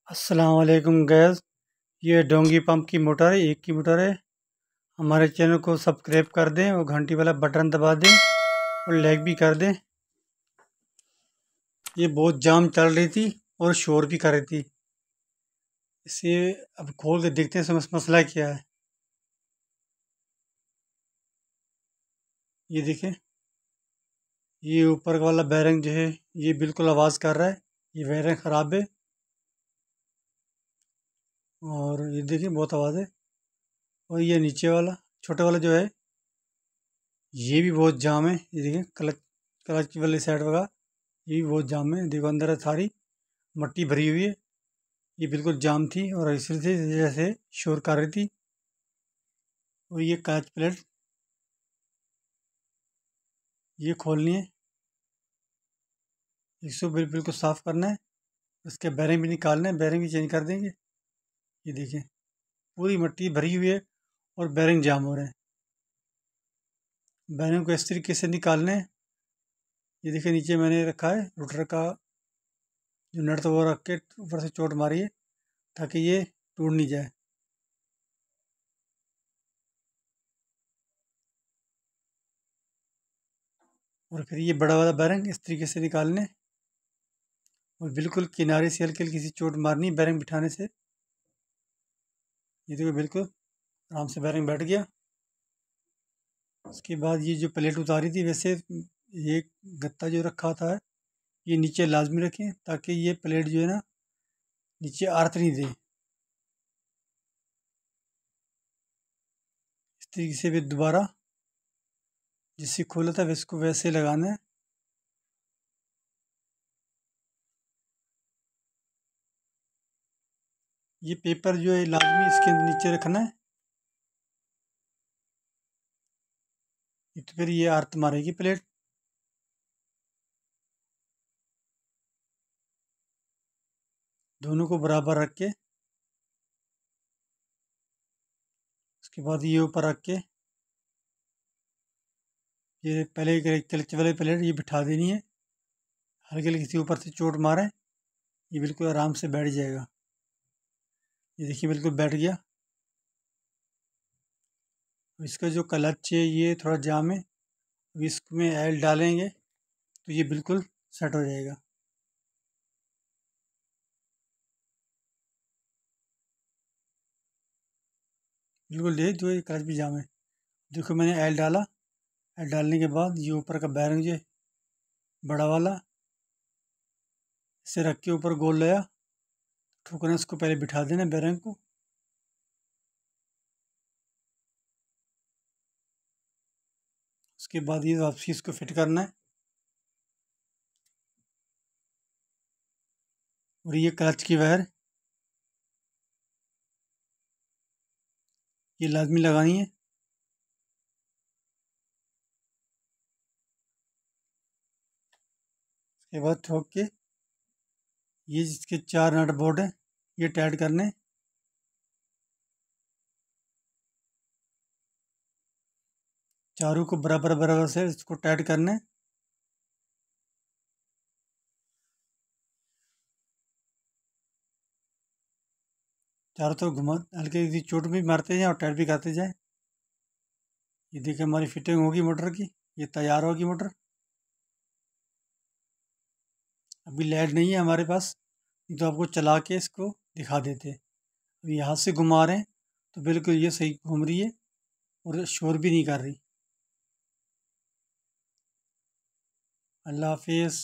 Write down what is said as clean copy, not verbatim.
अस्सलाम वालेकुम गैस। ये डोंगी पंप की मोटर है, एक की मोटर है। हमारे चैनल को सब्सक्राइब कर दें और घंटी वाला बटन दबा दें और लाइक भी कर दें। ये बहुत जाम चल रही थी और शोर भी कर रही थी। इसे अब खोल के देखते हैं मसला क्या है। ये देखें, ये ऊपर वाला बैरिंग जो है ये बिल्कुल आवाज़ कर रहा है। ये बैरिंग ख़राब है और ये देखिए बहुत आवाज़ है। और ये नीचे वाला छोटा वाला जो है ये भी बहुत जाम है। ये देखिए क्लच क्लच वाली साइड वगैरह ये भी बहुत जाम है। देखो अंदर सारी मट्टी भरी हुई है। ये बिल्कुल जाम थी और इसी से जैसे शोर कर रही थी। और ये क्लच प्लेट ये खोलनी है, इसको बिल्कुल साफ़ करना है। उसके बैरिंग भी निकालना है, बैरिंग भी चेंज कर देंगे। ये देखिए पूरी मट्टी भरी हुई है और बैरिंग जाम हो रहे हैं। बैरिंग को इस तरीके से निकालना है। ये देखिए नीचे मैंने रखा है रोटर का जो नट, तो वो रख के ऊपर से चोट मारी है ताकि ये टूट नहीं जाए। और फिर ये बड़ा वाला बैरिंग इस तरीके से निकालने हैं और बिल्कुल किनारे से हल्की हल्की सी चोट मारनी है बैरिंग बिठाने से। ये देखो बिल्कुल आराम से बैरिंग बैठ गया। उसके बाद ये जो प्लेट उतारी थी, वैसे ये गत्ता जो रखा होता है ये नीचे लाजमी रखें ताकि ये प्लेट जो है ना नीचे आर्त नहीं दे। इस तरीके से भी दोबारा जिससे खोला था इसको वैसे लगाना है। ये पेपर जो है लाजमी इसके नीचे रखना है, तो फिर ये आर्त मारेगी प्लेट। दोनों को बराबर रख के उसके बाद ये ऊपर रख के ये पहले क्लच वाले प्लेट ये बिठा देनी है। हल्के हल्के किसी ऊपर से चोट मारे ये बिल्कुल आराम से बैठ जाएगा। ये देखिए बिल्कुल बैठ गया। इसका जो क्लच है ये थोड़ा जाम है, इसमें ऑयल डालेंगे तो ये बिल्कुल सेट हो जाएगा। बिल्कुल देख जो ये क्लच भी जाम है। देखो मैंने ऑयल डाला, ऑयल डालने के बाद ये ऊपर का बैरिंग जो है बड़ा वाला इसे रख के ऊपर गोल लाया, ठोकना इसको पहले बिठा देना बैरिंग को। उसके बाद ये वापसी इसको फिट करना है। और ये क्लच की वायर ये लाजमी लगानी है। उसके बाद ठोक के ये जिसके 4 नट बोल्ट हैं ये टाइट करने। चारों को बराबर बराबर से इसको टाइट करना है। चारों तरफ घुमा, हल्की हल्की चोट भी मारते जाए और टाइट भी करते जाए। ये देखिए हमारी फिटिंग होगी मोटर की, ये तैयार होगी मोटर। अभी लाइट नहीं है हमारे पास, नहीं तो आपको चला के इसको दिखा देते। अभी हाथ से घुमा रहे हैं तो बिल्कुल ये सही घूम रही है और शोर भी नहीं कर रही। अल्लाह हाफिज़।